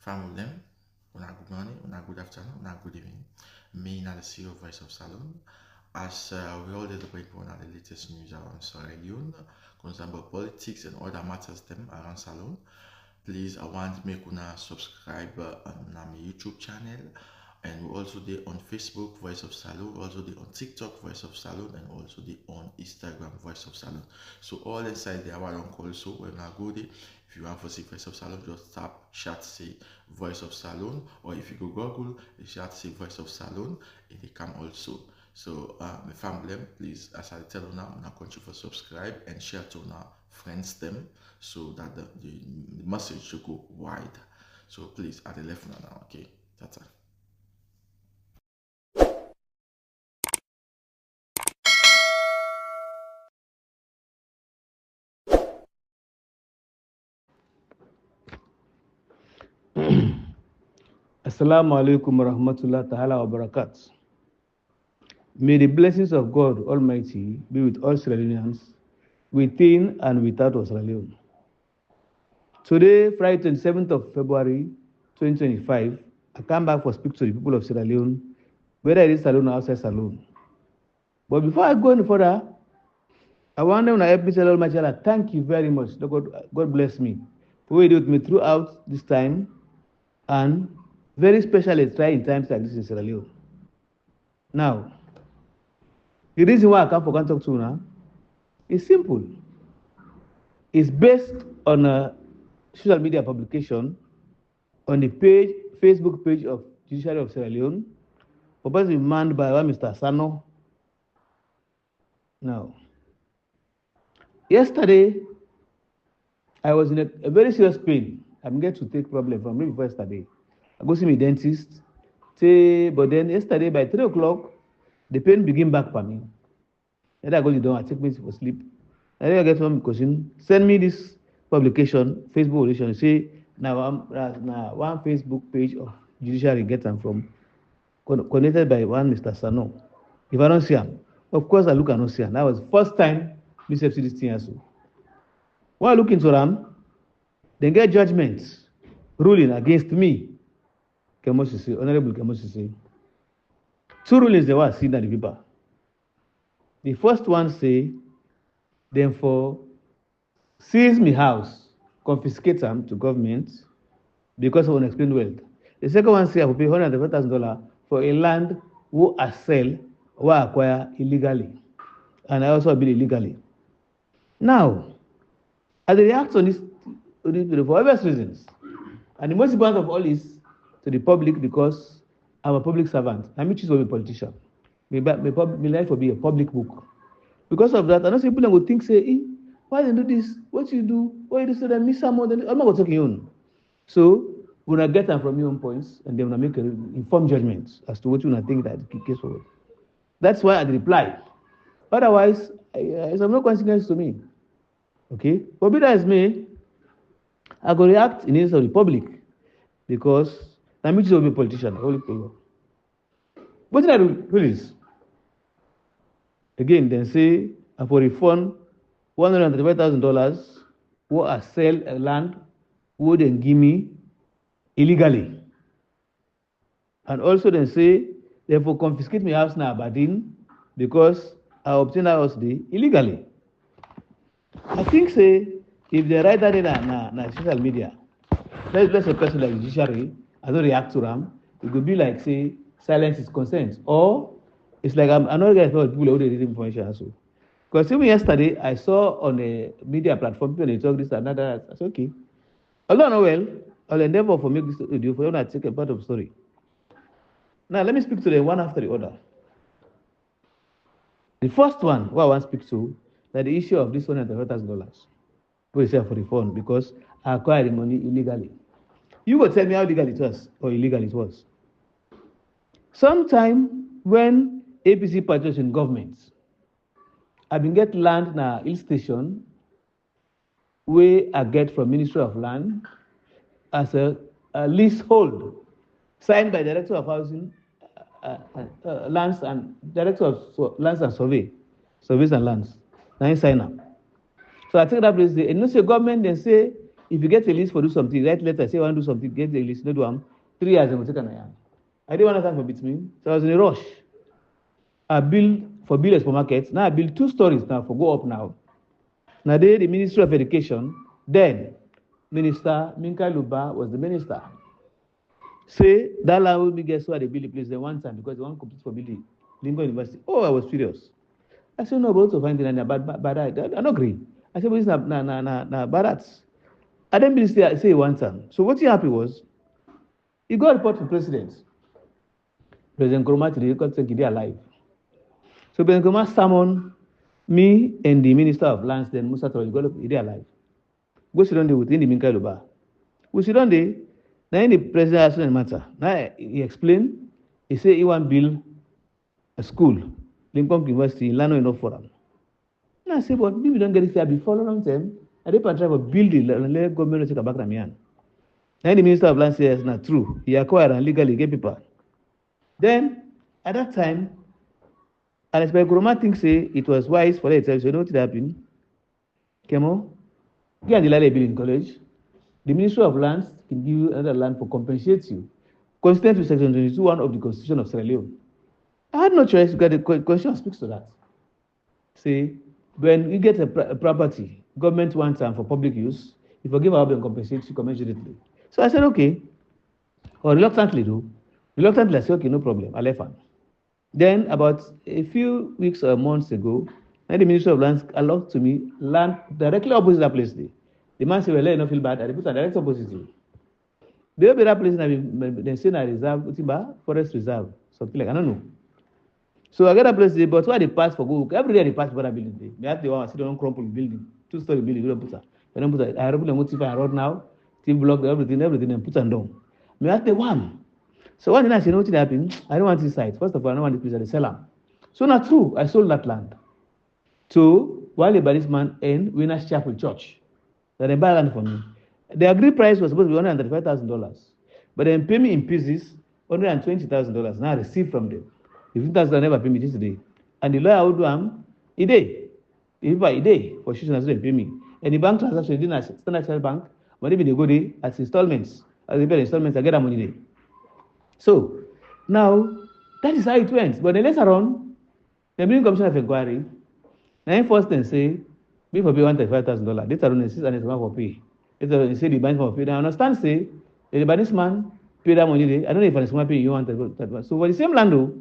Family them, una good morning, una good afternoon, una good evening. Me, not the CEO of Voice of Salon. As we all did bring on the latest news around Sierra Leone, concerning politics and other matters them around Salon. Please, I want to make una subscribe on my YouTube channel. And we also there on Facebook, Voice of Salon, also there on TikTok, Voice of Salon, and also there on Instagram, Voice of Salon. So all inside there, I want to also when I go there, if you want to see Voice of Salon, just tap chat say Voice of Salon, or if you go Google, you chat say Voice of Salon, it will come also. So my family, please, as I tell you now, I'm not going to subscribe and share to now friends them so that the message should go wide. So please, at the left now, okay, that's it. Assalamu alaikum warahmatullahi ta'ala wa barakatuh. May the blessings of God Almighty be with all Sierra Leoneans, within and without Sierra Leone. Today, Friday, 27th of February, 2025, I come back for speak to the people of Sierra Leone, whether it is Salone or outside Salone. But before I go any further, I want them to help me tell Almighty Allah, thank you very much. God bless me for what you did with me throughout this time, and very especially trying times like this in Sierra Leone. Now, the reason why I come for to talk to you now is simple. It's based on a social media publication on the Facebook page of Judiciary of Sierra Leone, purportedly manned by one Mr. Sano. Now, yesterday, I was in a very serious pain. I'm going to take problem from me before yesterday. I go see my dentist, but then yesterday by 3 o'clock, the pain begin back for me. Then I go to the door, I take me for sleep. And then I get one question, send me this publication, Facebook relation, say, now one Facebook page of Judiciary get them from, connected by one Mr. Sano. If I don't see him, of course I look and not see him. That was the first time we see this thing also. When I look into them, they get judgments ruling against me, Kemoh Sesay, Honorable Kemoh Sesay. Two rulings they were seen at the paper. The first one say, then for seize me house, confiscate them to government because of unexplained wealth. The second one say I will pay $100,000 for a land who I sell or acquire illegally, and I also build illegally. Now, as they react on this for obvious reasons, and the most important of all is to the public, because I'm a public servant. I may choose to be a politician. My life will be a public book. Because of that, I know people will think, say, why they do this? What you do? Why you do so that miss some more than I'm not talking on. So we're gonna get them from your own points, and then we're gonna make an informed judgment as to what you wanna think that the case forward. That's why I reply. Otherwise, it's of no consequence to me. Okay? But be that as me, I go react in the interest of the public, because I'm just a politician. What did I do? Please. Again, then say I for refund $135,000 who I sell a land who then give me illegally. And also then say therefore confiscate my house now Aberdeen because I obtained that house illegally. I think say if they write that in na social media, let's a person like judiciary, I don't react to them, it could be like say silence is consent, or it's like I'm not going to people who read information also. Because even yesterday I saw on a media platform people they talk this and that. I said okay, although not well, I'll endeavor for make this video for you to take a part of the story. Now let me speak to them one after the other. The first one what I want to speak to that the issue of this $135,000. People say for refund because I acquired the money illegally. You go tell me how legal it was or illegal it was. Sometime when APC party was in government, I been get land na hill station where I get from Ministry of Land as a leasehold signed by Director of Housing, Lands and Director of Lands and Surveys and Lands. Now I sign up. So I take that place. And you know, say government they say If you get a list for do something, write letter, say you want to do something, get a list, no do am. 3 years, they will take an eye. I didn't want to come for me, so I was in a rush. I built for build a supermarket. Now I build 2 stories now for go up now. Now the Ministry of Education, then Minister Minka Luba was the minister. Say that land will be guess why they build the place they one time because they want to compete for building Lincoln University. Oh, I was furious. I said no, but to find it but I don't agree. I said, but it's not bad. I didn't believe say one time. So what he happy was he got a report to President. President Nkrumah today got taken alive. So President Nkrumah summoned me and the Minister of Lands, then Musa Torres, got alive. Go sit down there within the Minka Luba. We sit down there. Now in the president asked the matter. Now he explained, he said he want build a school, Lincoln University in Lano enough for them. Now I said, but maybe don't get it fair before a long time. I didn't try to build it and let government take a back. Now the Minister of Land says it's not true. He acquired and legally get people. Then at that time, and Nkrumah thinks say it was wise for itself. So you know what happened? Kemoh, get the land building college. The Ministry of Lands can give you another land for compensate you. Consistent with Section 22(1) of the Constitution of Sierra Leone. I had no choice because the Constitution speaks to that. Say, when you get a property, government wants time for public use, if you give up and compensate you commensurately. So I said, okay. Or reluctantly, I said, okay, no problem. I left one. Then, about a few weeks or months ago, the Ministry of Lands allowed to me land directly opposite that place. The man said, well, let not feel bad. I put a direct opposite. The other place, they say, I reserve, forest reserve, something like I don't know. So I got a place, but why they pass for go? Every day they pass for that building. They have the one, sit on crumple building, 2-story building. They don't put that. I put a motif and road now, team block, everything, and put them down. Me ask the one. So one thing I said, what happened? I don't want this site. First of all, I don't want the place at the seller. So not true. I sold that land to Wale Barisman and Winners Chapel Church. That they buy land for me. The agreed price was supposed to be $135,000, but they pay me in pieces $120,000. Now I received from them. The $50,000 never pay me this day. And the lawyer would do a day. If a day for shooting as they pay me. And the bank transaction didn't as Standard Bank, but even they go there as installments. As they pay installments, I get that money there. So now that is how it went. But then later on, the Building Commission of Inquiry, now first then say, me for pay $135,000. Later on, they say and it's for pay. Later on, they say the bank for pay. Now I understand say the Lebanese man pay that money there. I don't know if it's going to pay you $135,000. So for the same land though,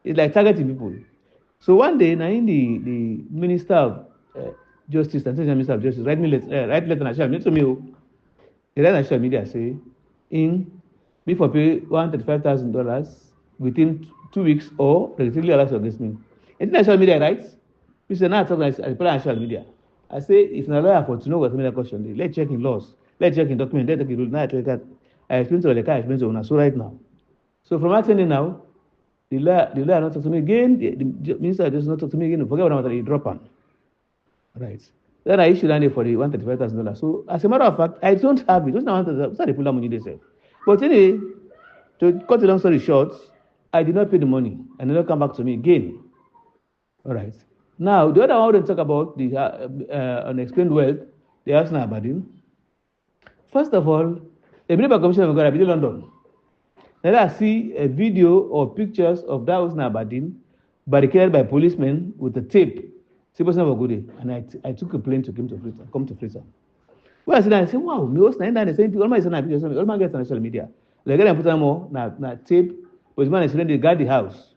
it's like targeting people. So one day, now in the Minister of Justice, and Minister of Justice, write letter national media to me. They write national media say, in me for pay $135,000 within 2 weeks or relatively allowed against me. And national media writes, we say now talk as national media. I say if na lawyer for to know what media question, let's check in laws, let's check in documents, let's check in rules. Now I explain to the car, I explain to una. So right now. So from attending now, the lawyer not talk to me again, the minister does not talk to me again, forget what he drop on. Right. Then I issued money for the $135,000. So as a matter of fact, I don't have it. Those are the pull that money they say. But anyway, to cut the long story short, I did not pay the money and they don't come back to me again. All right. Now, the other one we talk about the unexplained wealth, the Arsenal Aberdeen. First of all, the Minister Commission of God, in London. Then I see a video or pictures of that Arsenal Aberdeen barricaded by policemen with a tape. And I took a plane to come to Freetown. Well, I said, wow, me was not the same people. All my son pictures, all my guys on social media. Like I put them more na tape. Was man saying they guard the house.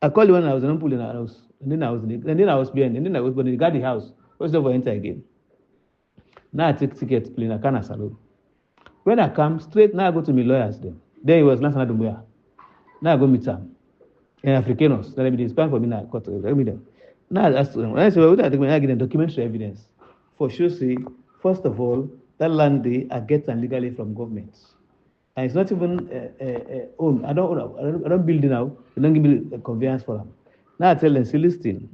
I called when I was in the house, and then I was behind, and then I was going to guard the house. What's over enter again? Now I take tickets, plane, I can't salute. When I come straight, now I go to my lawyers then. There he was National Dumbuya. Now I go meet him. And Africanos, that I be spam for me now. Let me them. Now I asked them. I said, well, I get the documentary evidence. For sure, say, first of all, that land they are getting legally from governments. And it's not even owned. I don't build it now. They don't give me a conveyance for them. Now I tell them, say, listen.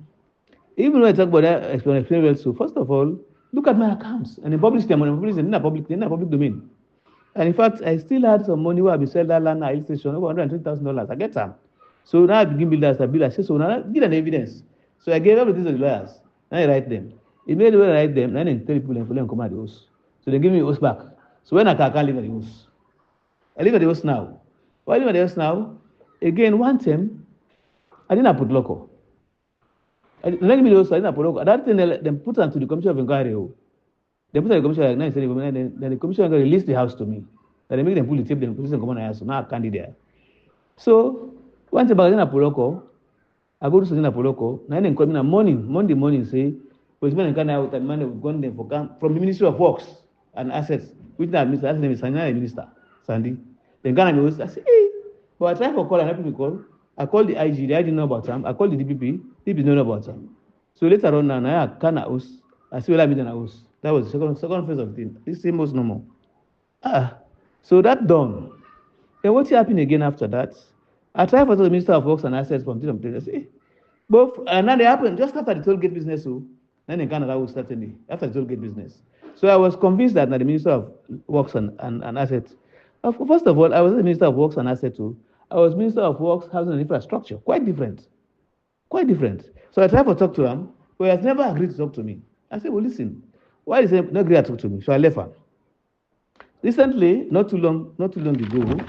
Even when I talk about that experience, so first of all, look at my accounts. And they publish them on public domain. And in fact, I still had some money where I be sell that land at station over $120,000. I get them. So now I begin builders. I say, so now give an evidence. So I gave everything to the lawyers. Now I write them. It made me write them. Then I tell people and come at the house. So they give me the host back. So when I can't live at the host. I live at the host now. Why I live at the host now? Again, one time, I didn't put local. I didn't give me the host, I didn't put local. That thing, they put on to the Commission of Inquiry. They put on the Commission of Inquiry, then the Commission of Inquiry released the house to me. Then they make them pull the tape, then the come on house. So now I can't be there. So, one time, I didn't put local. I go to Sojana Poloko. Now they call me in the morning, Monday morning, say, policemen in Ghana and man have gone there from the Ministry of Works and Assets, which now Mr. Assets name is Sanya Minister, Sandy. Then Ghana was, I say, hey, but I try for call and help me call. I called the IG know about them. I called the DPP, DPP know about them. So later on now, I can house. I see what I mean in a house. That was the second phase of the thing. This same was no more. So that done. Then what happened again after that? I tried for the Minister of Works and Assets from I say, both, and now they happened just after the toll gate business. So then in Canada was certainly after the toll gate business. So I was convinced that now the Minister of Works and Assets. First of all, I was the Minister of Works and Assets too. I was Minister of Works, Housing and Infrastructure. Quite different. Quite different. So I tried to talk to him, but he has never agreed to talk to me. I said, well, listen, why is he not agree to talk to me? So I left him. Recently, not too long ago,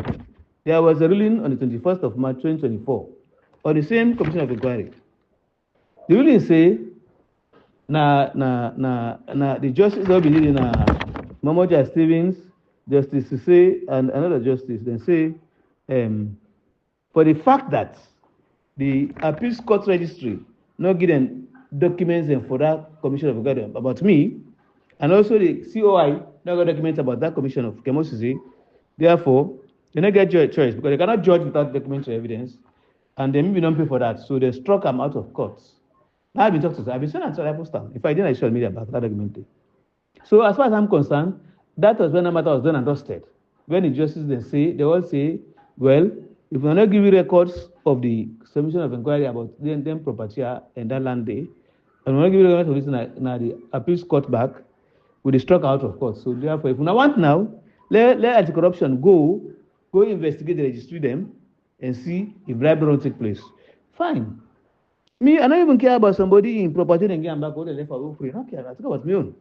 there was a ruling on the 21st of March 2024 on the same Commission of Inquiry. The ruling say the justice will be leading Momoh Jah Stevens, Justice Sesay, and another justice. Then say for the fact that the appeals court registry not given documents and for that Commission of Inquiry about me, and also the COI not got documents about that Commission of Kemoh Sesay. Therefore, they don't get choice because they cannot judge without documents or evidence, and they maybe don't pay for that. So they struck them out of court. Now I've been talking to, I've been sending to the poster. If I didn't, I social media about that document. So as far as I'm concerned, that was when the matter was done and dusted. When the justices they all say, well, if we not give you records of the submission of inquiry about them property and that land day, and we not give you records of this now the appeals court back, we be struck out of court. So therefore, if we want now, let anti-corruption go investigate the registry them and see if bribery don't take place. Fine. Me, I don't even care about somebody in property and get back all the left for free. I don't care. I think about me own.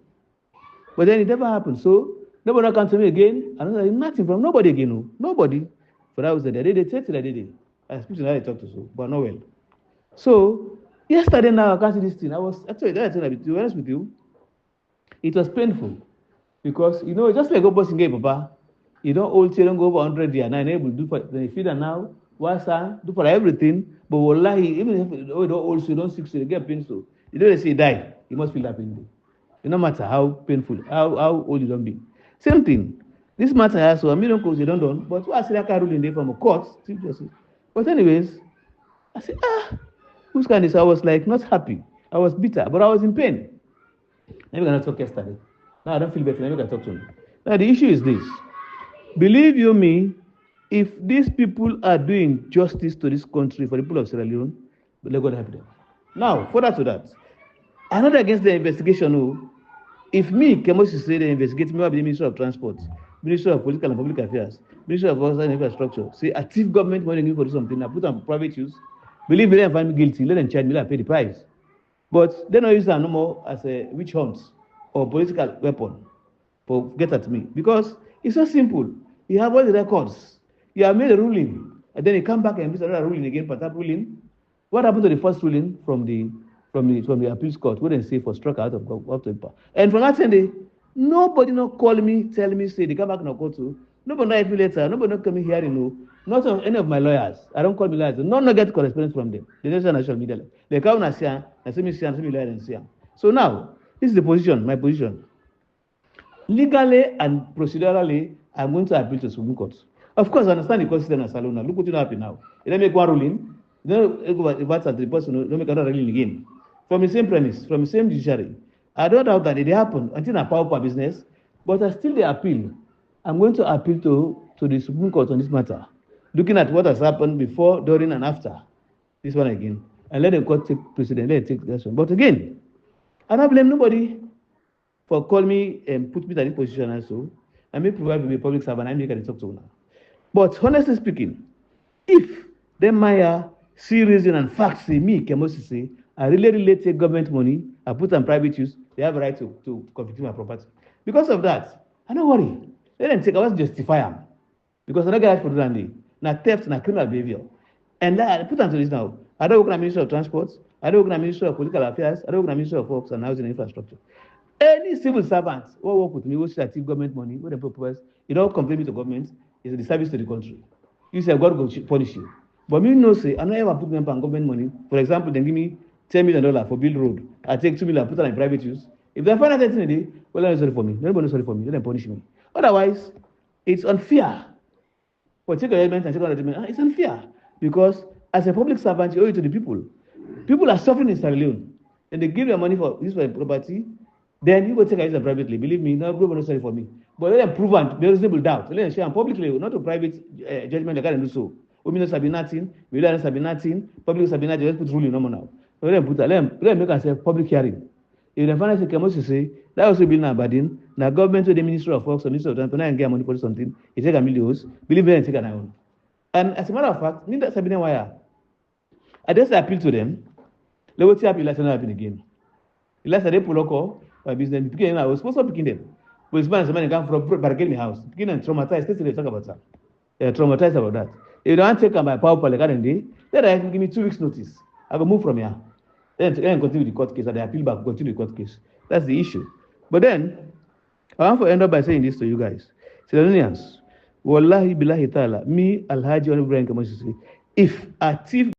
But then it never happened. So nobody can to me again. I don't know nothing from nobody again. No. Nobody. But I was there. They take till I did it. I speak to that I talk to so, but not well. So yesterday now I can't see this thing. I was actually that thing. To be honest with you, it was painful because just like go bossing game, Papa. You don't old children go over 100 years now, able to do for the feeder now, do for everything. But wallahi, even if you don't old, you don't 60, you get painful. You don't say die, you must feel that pain. No matter how painful, how old you don't be. Same thing. This matter has so a million calls you don't done, but what I say I ruling day from a court, but anyways, I said, who's kind of this? I was like not happy. I was bitter, but I was in pain. Maybe I cannot talk yesterday. Now I don't feel better. Maybe I can talk to me. Now the issue is this. Believe you me, if these people are doing justice to this country for the people of Sierra Leone, they're going to help them. Now, further to that, I'm not against the investigation. No. If me, Kemoh Sesay, they investigate me, I'll be the Minister of Transport, Minister of Political and Public Affairs, Minister of Housing and Infrastructure. Say, a thief government money for something, I put on private use. Believe me, they find me guilty, let them charge me, let pay the price. But they don't use that no more as a witch hunt or political weapon for get at me. Because it's so simple. You have all the records. You have made a ruling, and then you come back and make another ruling again, but that ruling. What happened to the first ruling from the appeals court? What they say for struck out of paper. And from that Sunday, nobody not call me, tell me, say they come back and court to. Nobody not every letter. Nobody not come here, Not of any of my lawyers. I don't call me lawyers. None not get correspondence from them. They just on social media. They come and say me see and see me lawyer and see. So now, this is the position, my position. Legally and procedurally, I'm going to appeal to Supreme Court. Of course, I understand the court system as Salona. Look what happened now. They make one ruling. Don't make another ruling again. From the same premise, from the same judiciary. I don't doubt that it happened until I power business, but I still the appeal. I'm going to appeal to the Supreme Court on this matter, looking at what has happened before, during, and after this one again, and let the court take precedent, let it take this one. But again, I don't blame nobody for calling me and put me in this position also. I may provide to be a public servant, I may can talk to now. But honestly speaking, if them Maya see reason and facts say me, Kemoh Sesay, I really take government money, I put on private use, they have a right to confiscate my property. Because of that, I don't worry. Let them take, I was justify them. Because I don't get for that. Now theft, now criminal behavior. And that, put on to this now. I don't work in the Ministry of Transport. I don't work in the Ministry of Political Affairs. I don't work in the Ministry of Works and Housing and Infrastructure. Any civil servant who work with me, who should achieve government money, who they propose, you don't complain to government, is the service to the country. You say God will punish you. But me no say, I don't ever put them on government money. For example, they give me $10 million for build road. I take 2 million, put it in private use. If they find out anything in the day, well, they're sorry for me. Nobody sorry for me. Let them punish me. Otherwise, it's unfair. For take a judgment and take another judgment, it's unfair. Because as a public servant, you owe it to the people. People are suffering in Sierra Leone. And they give their money for use for property. Then you go take it privately. Believe me, nobody sorry for me. But let them prove and there is reasonable doubt. Let them share publicly, not to private judgment. They can't do so. Women have been nothing. We learn have been nothing. Public have been nothing. Let's put ruling no more now. So let them put that. Let them make us a public hearing. If the finance Kemoh Sesay, that also be now burden. Now government to the Ministry of Works or Ministry of Transport and get money for something. It take a millions. Believe me, and take an own. And as a matter of fact, me that's happening why I just appeal to them. Let me appeal. Let's not happen again. Let's say they pull up my business. Picking I was supposed to picking them. Policeman somebody come from barricade my house. Picking and traumatized. They talk about that. They're traumatized about that. If you don't take my power for the current day, then I can give me 2 weeks notice. I will move from here. Then continue the court case and they appeal back, continue the court case. That's the issue. But then, I want to end up by saying this to you guys. Citizens, Wallahi billahi ta'ala, me, Alhaji Ibrahim Kemoh Sesay, if a thief